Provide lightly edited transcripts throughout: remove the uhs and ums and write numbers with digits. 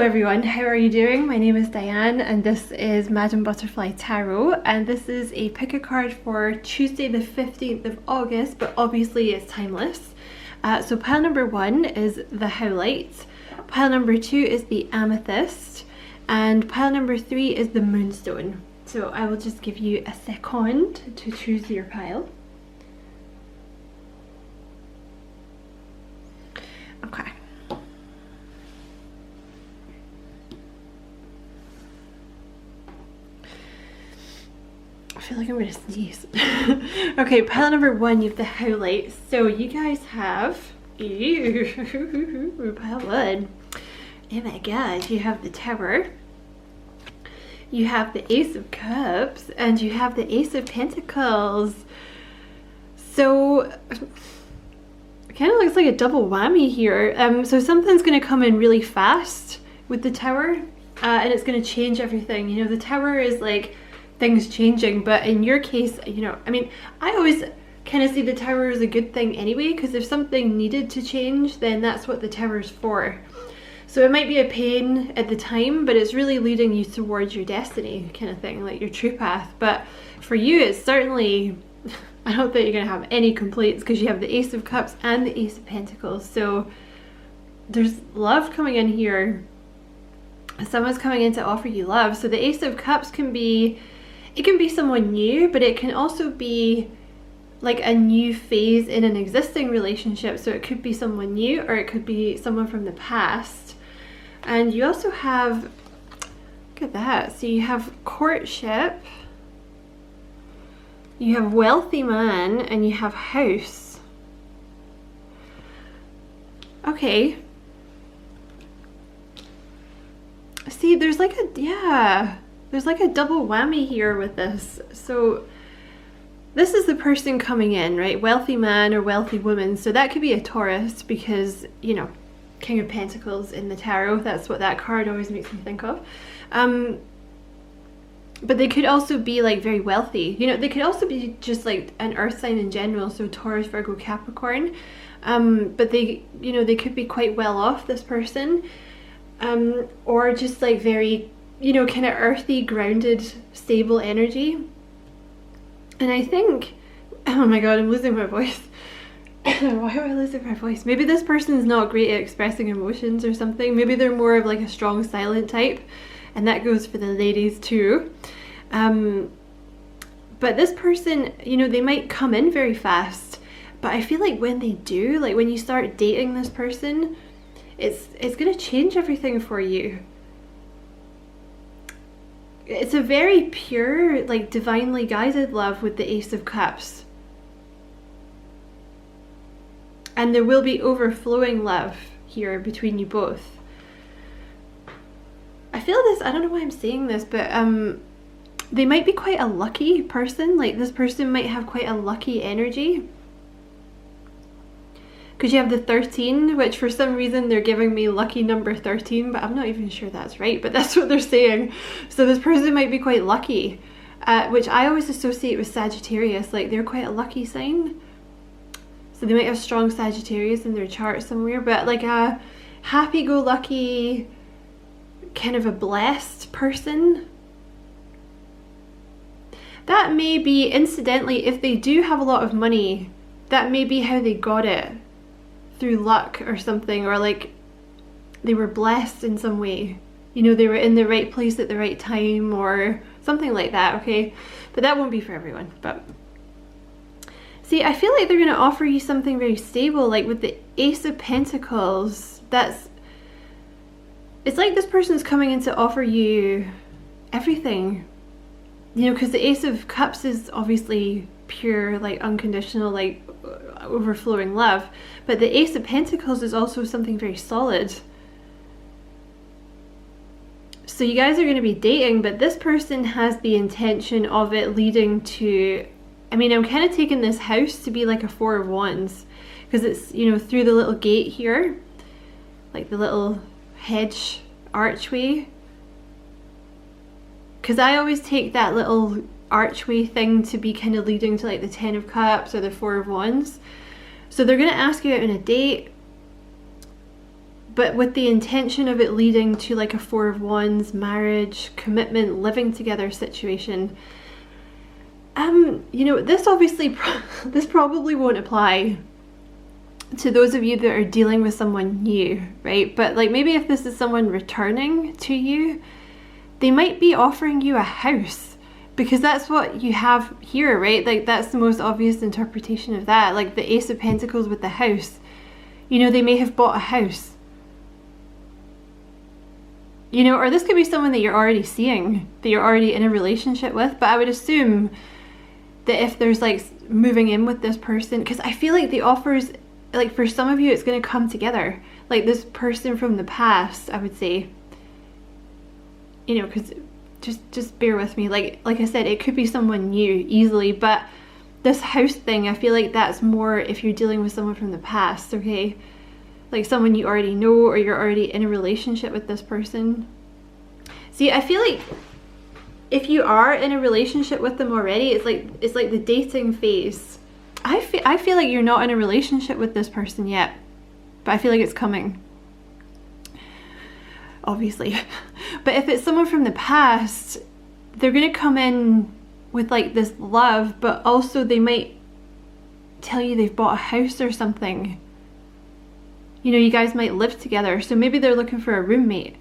everyone, how are you doing? My name is Diane and this is Madam Butterfly Tarot, and this is a pick a card for Tuesday the 15th of August, but obviously it's timeless. So pile number 1 is the Howlite, pile number 2 is the Amethyst, and pile number 3 is the Moonstone. So I will just give you a second to choose your pile. Okay. I feel like I'm gonna sneeze. Okay, pile number 1, you have the Howlite. So you guys have, pile 1. Oh my god, you have the Tower, you have the Ace of Cups, and you have the Ace of Pentacles. So it kind of looks like a double whammy here. So something's going to come in really fast with the Tower, and it's going to change everything. You know, the Tower is like things changing, but in your case, you know, I mean, I always kind of see the Tower as a good thing anyway, because if something needed to change, then that's what the Tower's for. So it might be a pain at the time, but it's really leading you towards your destiny kind of thing, like your true path. But for you, it's certainly, I don't think you're going to have any complaints, because you have the Ace of Cups and the Ace of Pentacles. So there's love coming in here. Someone's coming in to offer you love. So the Ace of Cups can be, it can be someone new, but it can also be like a new phase in an existing relationship. So it could be someone new, or it could be someone from the past. And you also have, look at that, so you have courtship, you have wealthy man, and you have house. Okay. See, there's like a, yeah, there's like a double whammy here with this. So this is the person coming in, right? Wealthy man or wealthy woman. So that could be a Taurus, because, you know, King of Pentacles in the tarot, that's what that card always makes me think of. But they could also be like very wealthy. You know, they could also be just like an earth sign in general, so Taurus, Virgo, Capricorn. But they, you know, they could be quite well off, this person. Or just like very, you know, kind of earthy, grounded, stable energy. And I think, oh my god, I'm losing my voice. Why am I losing my voice? Maybe this person's not great at expressing emotions or something. Maybe they're more of like a strong silent type, and that goes for the ladies too. But this person, you know, they might come in very fast, but I feel like when they do, like when you start dating this person, it's gonna change everything for you. It's a very pure, like divinely guided love with the Ace of Cups. And there will be overflowing love here between you both. I feel this, I don't know why I'm saying this, but they might be quite a lucky person. Like this person might have quite a lucky energy. Because you have the 13, which for some reason they're giving me lucky number 13, but I'm not even sure that's right, but that's what they're saying. So this person might be quite lucky, which I always associate with Sagittarius, like they're quite a lucky sign. So they might have strong Sagittarius in their chart somewhere, but like a happy-go-lucky, kind of a blessed person. That may be, incidentally, if they do have a lot of money, that may be how they got it, through luck or something, or like they were blessed in some way. You know, they were in the right place at the right time or something like that, okay? But that won't be for everyone, but... See, I feel like they're going to offer you something very stable, like with the Ace of Pentacles. That's, it's like this person's coming in to offer you everything. You know, because the Ace of Cups is obviously pure, like unconditional, like overflowing love. But the Ace of Pentacles is also something very solid. So you guys are going to be dating, but this person has the intention of it leading to... I mean, I'm kind of taking this house to be like a 4 of Wands, because it's, you know, through the little gate here, like the little hedge archway. Because I always take that little archway thing to be kind of leading to like the 10 of Cups or the 4 of Wands. So they're going to ask you out on a date, but with the intention of it leading to like a Four of Wands, marriage, commitment, living together situation. You know, this obviously, this probably won't apply to those of you that are dealing with someone new, right? But like maybe if this is someone returning to you, they might be offering you a house, because that's what you have here, right? Like that's the most obvious interpretation of that. Like the Ace of Pentacles with the house, you know, they may have bought a house, you know, or this could be someone that you're already seeing, that you're already in a relationship with. But I would assume that if there's like moving in with this person, because I feel like the offers, like for some of you, it's going to come together. Like this person from the past, I would say, you know, because just bear with me. Like I said, it could be someone new easily, but this house thing, I feel like that's more if you're dealing with someone from the past, okay? Like someone you already know, or you're already in a relationship with this person. See, I feel like if you are in a relationship with them already, it's like the dating phase. I feel like you're not in a relationship with this person yet, but I feel like it's coming, obviously. But if it's someone from the past, they're gonna come in with like this love, but also they might tell you they've bought a house or something. You know, you guys might live together, so maybe they're looking for a roommate,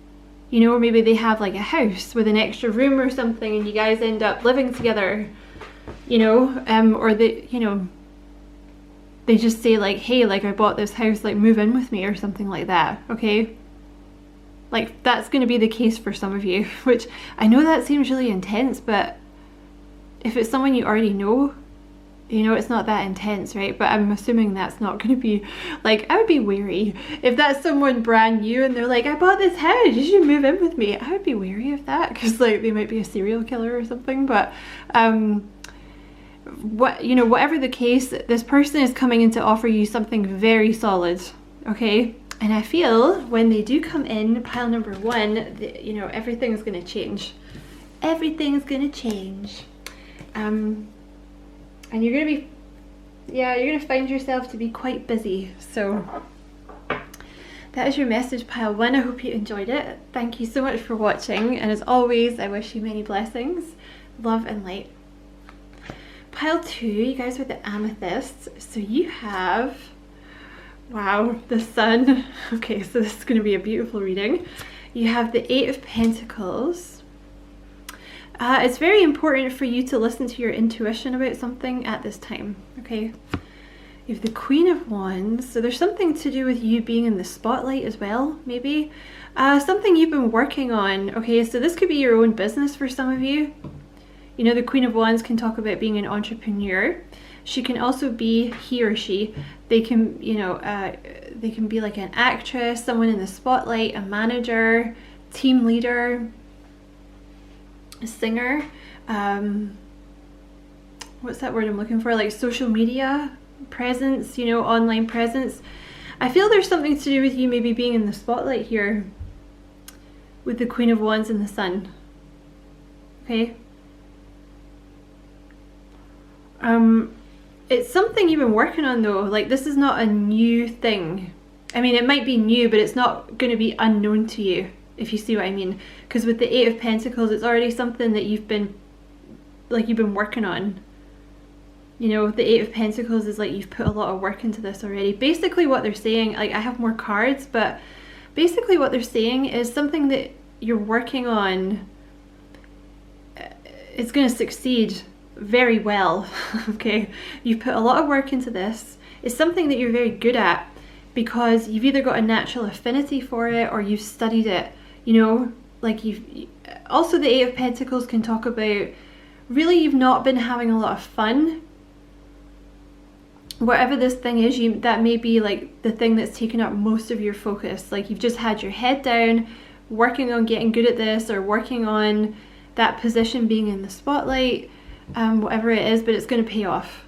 you know, or maybe they have like a house with an extra room or something, and you guys end up living together, you know, or they, you know, they just say like, hey, like I bought this house, like move in with me or something like that, okay? Like that's going to be the case for some of you, which I know that seems really intense, but if it's someone you already know, you know, it's not that intense, right? But I'm assuming that's not going to be, like, I would be wary if that's someone brand new and they're like, I bought this house, you should move in with me. I would be wary of that, because like they might be a serial killer or something. But what, you know, whatever the case, this person is coming in to offer you something very solid, okay? And I feel when they do come in, pile number one, you know, everything's going to change. Everything's going to change. And you're going to be, yeah, you're going to find yourself to be quite busy. So that is your message, pile one. I hope you enjoyed it. Thank you so much for watching. And as always, I wish you many blessings, love and light. Pile two, you guys with the amethyst. So you have, wow, the sun. Okay, so this is going to be a beautiful reading. You have the Eight of Pentacles. It's very important for you to listen to your intuition about something at this time, okay? You have the Queen of Wands. So there's something to do with you being in the spotlight as well, maybe. Something you've been working on, okay? So this could be your own business for some of you. You know, the Queen of Wands can talk about being an entrepreneur. She can also be, he or she, they can, you know, they can be like an actress, someone in the spotlight, a manager, team leader, a singer, what's that word I'm looking for, like social media presence, you know, online presence. I feel there's something to do with you maybe being in the spotlight here with the Queen of Wands and the Sun, okay? It's something you've been working on though. Like this is not a new thing. I mean, it might be new, but it's not going to be unknown to you, if you see what I mean. Because with the Eight of Pentacles, it's already something that you've been working on. You know, the Eight of Pentacles is like you've put a lot of work into this already. Basically what they're saying, like I have more cards, but basically what they're saying is something that you're working on, it's going to succeed very well, okay? You've put a lot of work into this. It's something that you're very good at because you've either got a natural affinity for it or you've studied it, you know? Like also the Eight of Pentacles can talk about really you've not been having a lot of fun. Whatever this thing is, that may be like the thing that's taken up most of your focus. Like you've just had your head down, working on getting good at this or working on that position being in the spotlight, whatever it is, but it's going to pay off.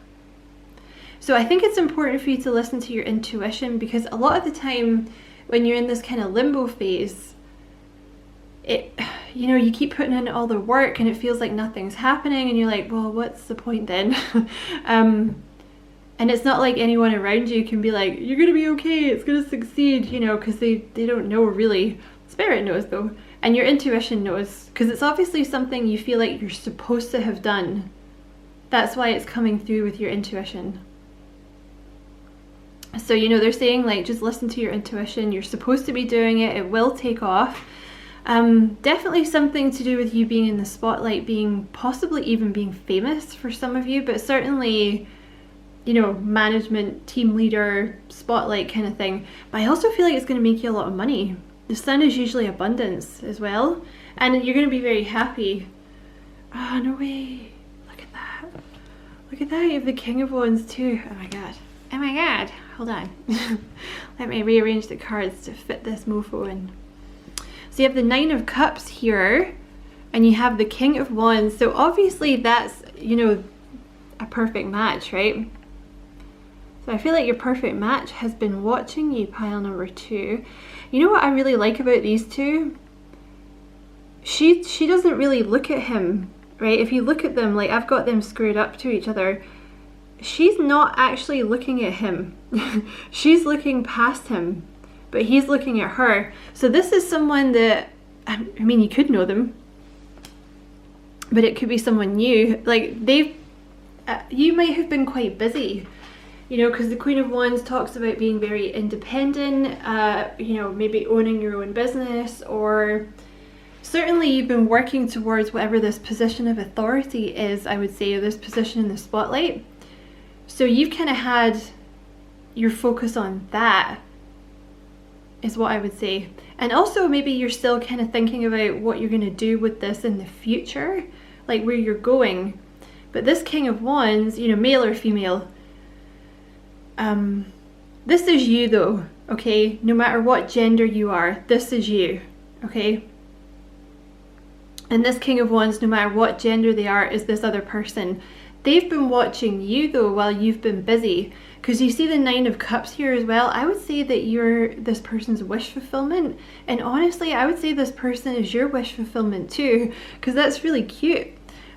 So I think it's important for you to listen to your intuition, because a lot of the time when you're in this kind of limbo phase, you know, you keep putting in all the work and it feels like nothing's happening and you're like, well, what's the point then? And it's not like anyone around you can be like, you're gonna be okay, it's gonna succeed, you know, because they don't know really. Spirit knows though, and your intuition knows, because it's obviously something you feel like you're supposed to have done. That's why it's coming through with your intuition. So, you know, they're saying like, just listen to your intuition, you're supposed to be doing it, it will take off. Definitely something to do with you being in the spotlight, possibly even being famous for some of you, but certainly, you know, management, team leader, spotlight kind of thing. But I also feel like it's going to make you a lot of money. The sun is usually abundance as well, and you're going to be very happy. Oh, no way. Look at that. Look at that. You have the King of Wands too. Oh my god. Oh my god. Hold on. Let me rearrange the cards to fit this mofo in. So you have the Nine of Cups here, and you have the King of Wands. So obviously that's, you know, a perfect match, right? So I feel like your perfect match has been watching you, pile number 2. You know what I really like about these two? She doesn't really look at him, right? If you look at them, like I've got them screwed up to each other, she's not actually looking at him. She's looking past him, but he's looking at her. So this is someone that, I mean, you could know them, but it could be someone new. Like you might have been quite busy, you know, because the Queen of Wands talks about being very independent, you know, maybe owning your own business, or certainly you've been working towards whatever this position of authority is, I would say, or this position in the spotlight. So you've kind of had your focus on that, is what I would say. And also maybe you're still kind of thinking about what you're going to do with this in the future, like where you're going. But this King of Wands, you know, male or female, this is you though, okay? No matter what gender you are, this is you, okay? And this King of Wands, no matter what gender they are, is this other person. They've been watching you though while you've been busy, because you see the Nine of Cups here as well. I would say that you're this person's wish fulfillment, and honestly I would say this person is your wish fulfillment too, because that's really cute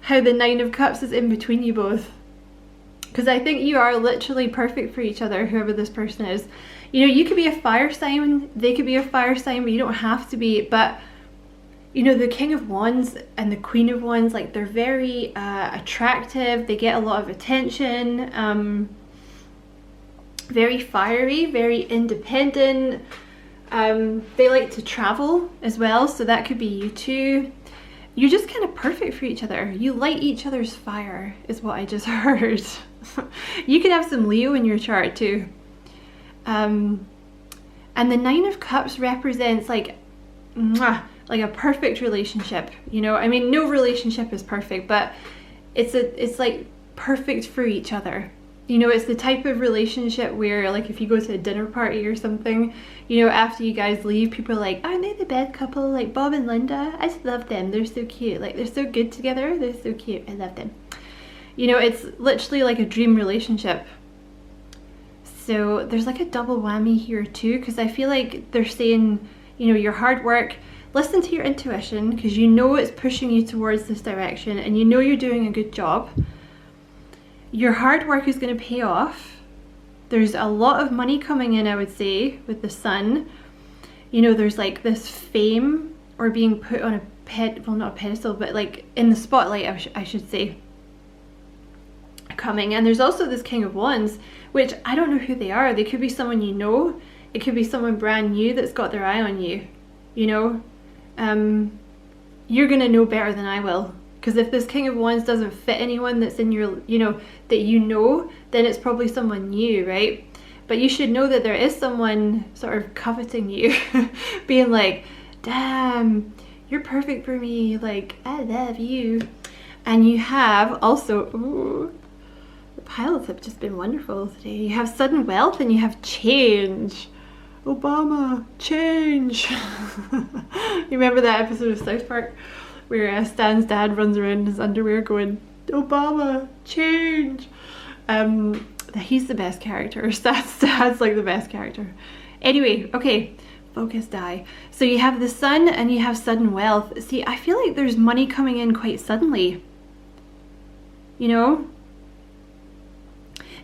how the Nine of Cups is in between you both. Because I think you are literally perfect for each other, whoever this person is. You know, you could be a fire sign, they could be a fire sign, but you don't have to be. But you know, the King of Wands and the Queen of Wands, like they're very attractive, they get a lot of attention, very fiery, very independent. They like to travel as well, so that could be you too. You're just kind of perfect for each other. You light each other's fire, is what I just heard. You could have some Leo in your chart too. And the Nine of Cups represents like, mwah, like a perfect relationship. You know, I mean, no relationship is perfect, but it's like perfect for each other. You know, it's the type of relationship where, like, if you go to a dinner party or something, you know, after you guys leave, people are like, aren't they the best couple? Like Bob and Linda, I just love them. They're so cute. Like, they're so good together. They're so cute. I love them. You know, it's literally like a dream relationship. So there's like a double whammy here too, because I feel like they're saying, you know, your hard work, listen to your intuition, because you know it's pushing you towards this direction and you know you're doing a good job. Your hard work is going to pay off. There's a lot of money coming in, I would say, with the Sun. You know, there's like this fame, or being put on a well, not a pedestal, but like in the spotlight, I should say, coming. And there's also this King of Wands, which I don't know who they are. They could be someone you know. It could be someone brand new that's got their eye on you, you know. You're going to know better than I will. Because if this King of Wands doesn't fit anyone that's in your, you know, that you know, then it's probably someone new, right? But you should know that there is someone sort of coveting you, being like, damn, you're perfect for me, like, I love you. And you have also, ooh, the piles have just been wonderful today. You have sudden wealth and you have change. Obama, change. You remember that episode of South Park where Stan's dad runs around in his underwear going, Obama, change. He's the best character. Stan's like the best character. Anyway, okay, focus, die. So you have the Sun and you have sudden wealth. See, I feel like there's money coming in quite suddenly. You know?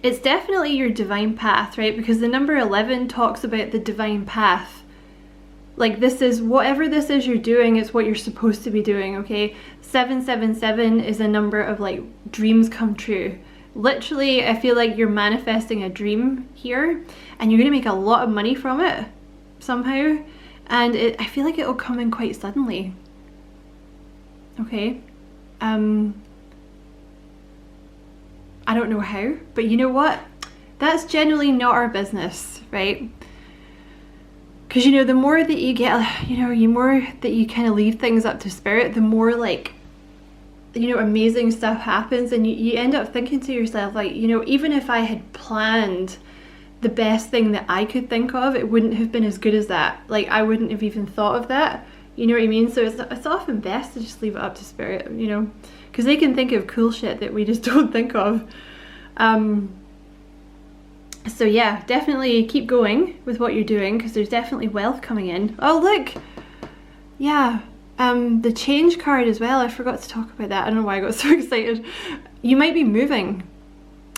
It's definitely your divine path, right? Because the number 11 talks about the divine path. Like, this is, whatever this is you're doing, it's what you're supposed to be doing, okay? 777 is a number of like dreams come true. Literally, I feel like you're manifesting a dream here and you're gonna make a lot of money from it somehow. And I feel like it'll come in quite suddenly. Okay. I don't know how, but you know what? That's generally not our business, right? Because, you know, the more that you get, you know, the more that you kind of leave things up to spirit, the more like, you know, amazing stuff happens. And you end up thinking to yourself, like, you know, even if I had planned the best thing that I could think of, it wouldn't have been as good as that. Like, I wouldn't have even thought of that. You know what I mean? So it's often best to just leave it up to spirit, you know, because they can think of cool shit that we just don't think of. So yeah, definitely keep going with what you're doing, because there's definitely wealth coming in. Oh look, yeah, the change card as well. I forgot to talk about that. I don't know why I got so excited. You might be moving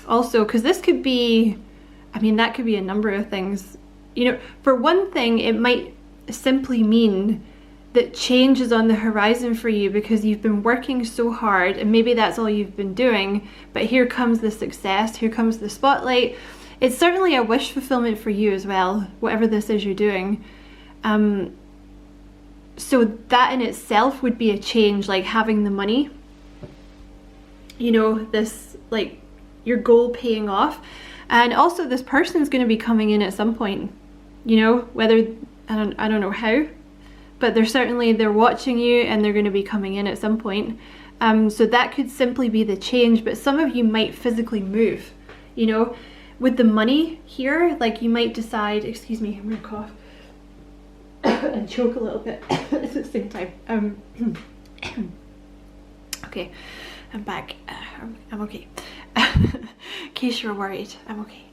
also, because this could be, I mean, that could be a number of things. You know, for one thing, it might simply mean that change is on the horizon for you because you've been working so hard, and maybe that's all you've been doing, but here comes the success, here comes the spotlight. It's certainly a wish fulfillment for you as well, whatever this is you're doing. So that in itself would be a change, like having the money, you know, this, like, your goal paying off. And also this person's going to be coming in at some point, you know, whether, I don't know how, but they're watching you and they're going to be coming in at some point. So that could simply be the change, but some of you might physically move, you know. With the money here, like, you might decide, excuse me, I'm gonna cough and choke a little bit at the same time. Okay, I'm back. I'm okay. In case you're worried, I'm okay.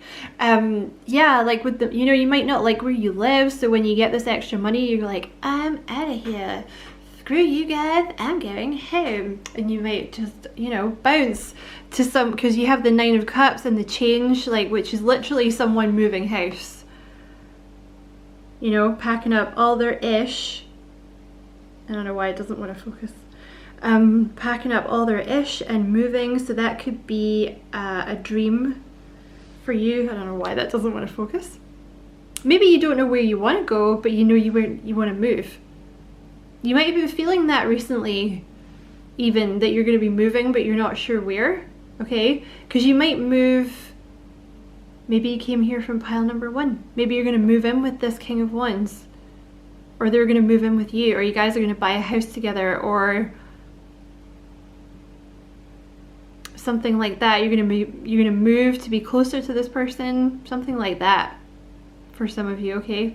Yeah, like with the, you know, you might not like where you live, so when you get this extra money, you're like, I'm out of here. Screw you guys, I'm going home. And you might just, you know, bounce to some, because you have the 9 of Cups and the change, like, which is literally someone moving house. You know, packing up all their ish. I don't know why it doesn't want to focus. Packing up all their ish and moving, so that could be a dream for you. I don't know why that doesn't want to focus. Maybe you don't know where you want to go, but you know you want to move. You might have been feeling that recently, even, that you're going to be moving, but you're not sure where, okay? Because you might move, maybe you came here from pile number 1. Maybe you're going to move in with this King of Wands, or they're going to move in with you, or you guys are going to buy a house together, or something like that. You're going to move to be closer to this person, something like that for some of you, okay?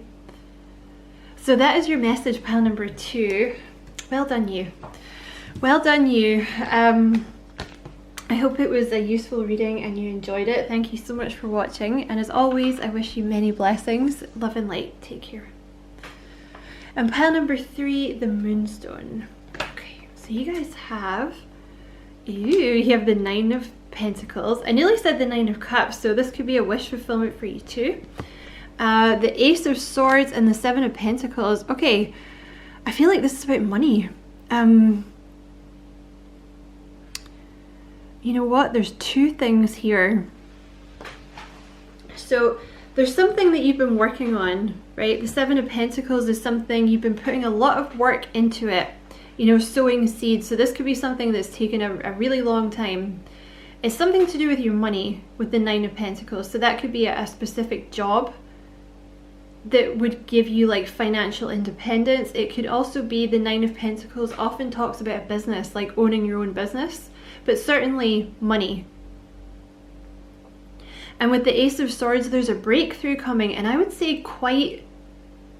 So that is your message, pile number 2. Well done you. Well done you. I hope it was a useful reading and you enjoyed it. Thank you so much for watching. And as always, I wish you many blessings. Love and light. Take care. And pile number 3, the Moonstone. Okay, so you guys have, you have the 9 of Pentacles. I nearly said the 9 of Cups, so this could be a wish fulfillment for you too. The Ace of Swords and the 7 of Pentacles. Okay, I feel like this is about money. You know what? There's 2 things here. So there's something that you've been working on, right? The 7 of Pentacles is something you've been putting a lot of work into it, you know, sowing seeds. So this could be something that's taken a really long time. It's something to do with your money with the 9 of Pentacles. So that could be a specific job that would give you like financial independence. It could also be, the 9 of Pentacles often talks about a business, like owning your own business, but certainly money. And with the Ace of Swords, there's a breakthrough coming, and I would say quite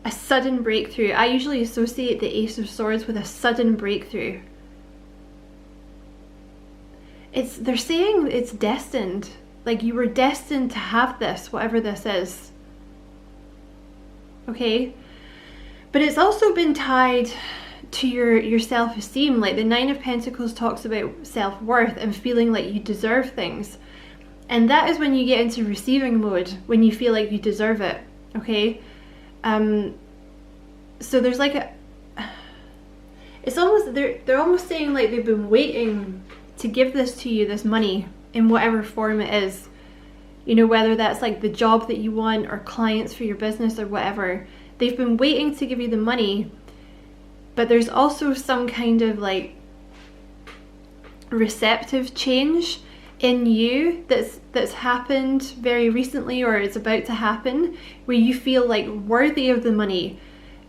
a sudden breakthrough. I usually associate the Ace of Swords with a sudden breakthrough. They're saying it's destined, like you were destined to have this, whatever this is. Okay, but it's also been tied to your self-esteem. Like the 9 of Pentacles talks about self-worth and feeling like you deserve things, And that is when you get into receiving mode, when you feel like you deserve it, okay? So there's like a, it's almost, they're almost saying like they've been waiting to give this to you, this money, in whatever form it is. You know, whether that's like the job that you want or clients for your business or whatever. They've been waiting to give you the money, but there's also some kind of like receptive change in you that's happened very recently, or it's about to happen, where you feel like worthy of the money.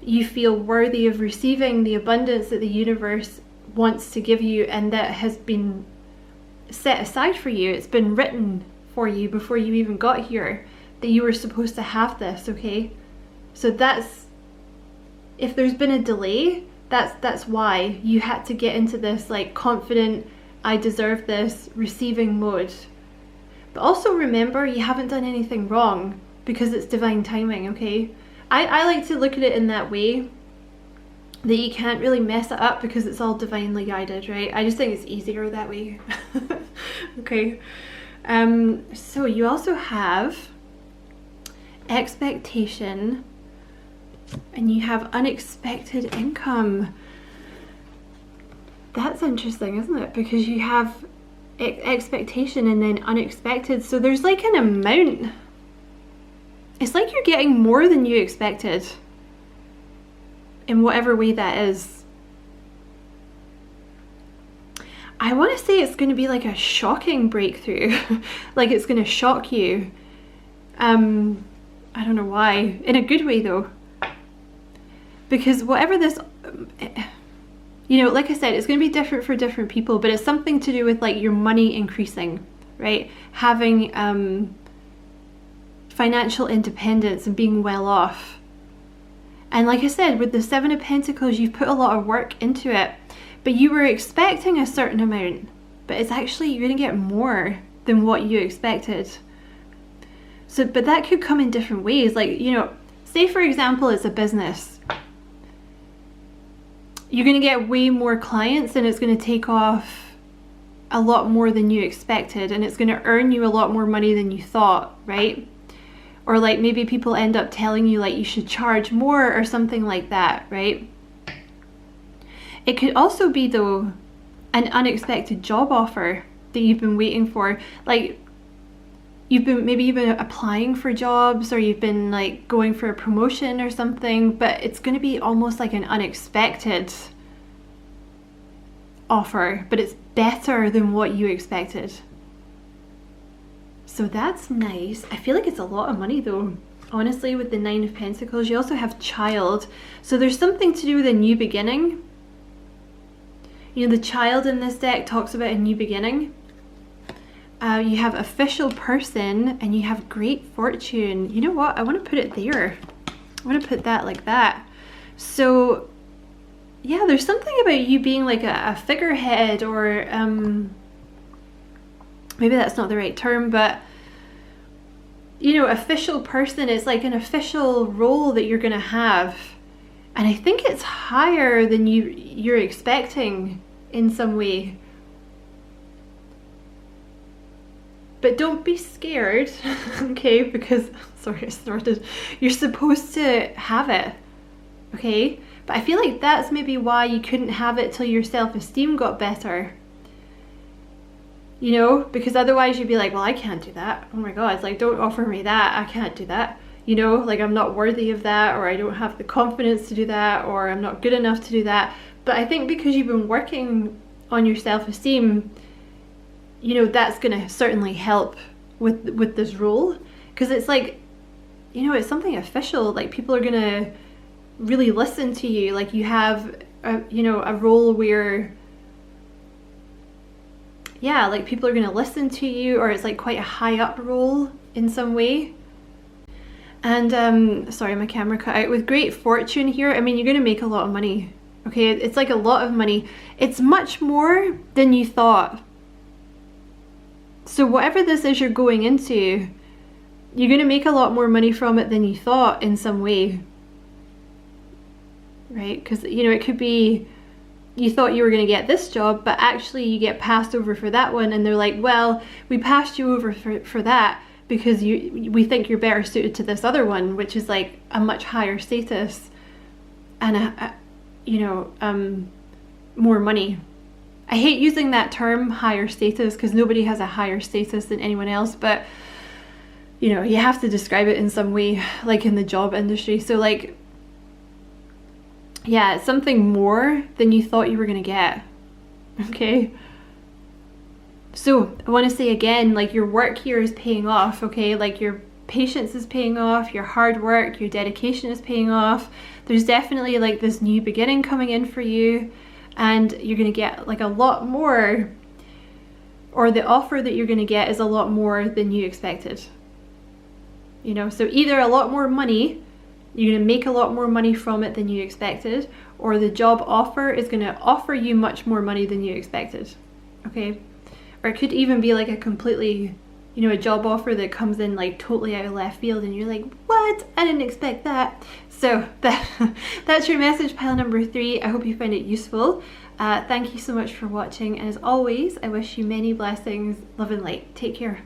You feel worthy of receiving the abundance that the universe wants to give you, and that has been set aside for you. It's been written for you before you even got here, that you were supposed to have this, okay? So that's, if there's been a delay, that's why you had to get into this like confident, I deserve this, receiving mode. But also remember, you haven't done anything wrong, because it's divine timing, okay? I like to look at it in that way, that you can't really mess it up because it's all divinely guided, right? I just think it's easier that way. Okay. So you also have expectation, and you have unexpected income. That's interesting, isn't it? Because you have expectation and then unexpected. So there's like an amount. It's like you're getting more than you expected, in whatever way that is. I want to say it's going to be like a shocking breakthrough. Like it's going to shock you. I don't know why. In a good way though. Because whatever this, you know, like I said, it's going to be different for different people, but it's something to do with like your money increasing, right? Having financial independence and being well off. And like I said, with the Seven of Pentacles, you've put a lot of work into it, but you were expecting a certain amount, but it's actually, you're going to get more than what you expected. So, but that could come in different ways. Like, you know, say for example, it's a business. You're going to get way more clients, and it's going to take off a lot more than you expected, and it's going to earn you a lot more money than you thought, right? Or like maybe people end up telling you like you should charge more or something like that, right? It could also be though an unexpected job offer that you've been waiting for. Like you've been applying for jobs, or you've been like going for a promotion or something, but it's going to be almost like an unexpected offer, but it's better than what you expected. So that's nice. I feel like it's a lot of money though, honestly, with the Nine of Pentacles. You also have child. So there's something to do with a new beginning. You know, the child in this deck talks about a new beginning. You have official person, and you have great fortune. You know what? I want to put it there. I want to put that like that. So yeah, there's something about you being like a figurehead, or maybe that's not the right term, but you know, official person is like an official role that you're going to have. And I think it's higher than you're expecting in some way. But don't be scared, okay? Because, sorry, I snorted. You're supposed to have it, okay? But I feel like that's maybe why you couldn't have it till your self-esteem got better. You know, because otherwise you'd be like, well, I can't do that. Oh my God, it's like, don't offer me that. I can't do that. You know, like I'm not worthy of that, or I don't have the confidence to do that, or I'm not good enough to do that. But I think because you've been working on your self-esteem, you know, that's going to certainly help with this role. Because it's like, you know, it's something official. Like people are going to really listen to you. Like you have, you know, a role where, yeah, like people are going to listen to you, or it's like quite a high up role in some way. And sorry, my camera cut out. With great fortune here, I mean, you're going to make a lot of money. Okay, it's like a lot of money. It's much more than you thought. So whatever this is you're going into, you're going to make a lot more money from it than you thought in some way. Right? Because, you know, it could be you thought you were going to get this job, but actually you get passed over for that one, and they're like, well, we passed you over for that because we think you're better suited to this other one, which is like a much higher status and more money. I hate using that term, higher status, because nobody has a higher status than anyone else, but you know, you have to describe it in some way, like in the job industry. So like, yeah, it's something more than you thought you were gonna get. Okay, so I want to say again, like, your work here is paying off. Okay, like your patience is paying off, your hard work, your dedication is paying off. There's definitely like this new beginning coming in for you, and you're gonna get like a lot more, or the offer that you're gonna get is a lot more than you expected. You know, so either a lot more money, you're gonna make a lot more money from it than you expected, or the job offer is gonna offer you much more money than you expected. Okay, or it could even be like a completely, you know, a job offer that comes in like totally out of left field and you're like, what? I didn't expect that. So that's your message pile number 3. I hope you find it useful. Thank you so much for watching, and as always, I wish you many blessings, love and light. Take care.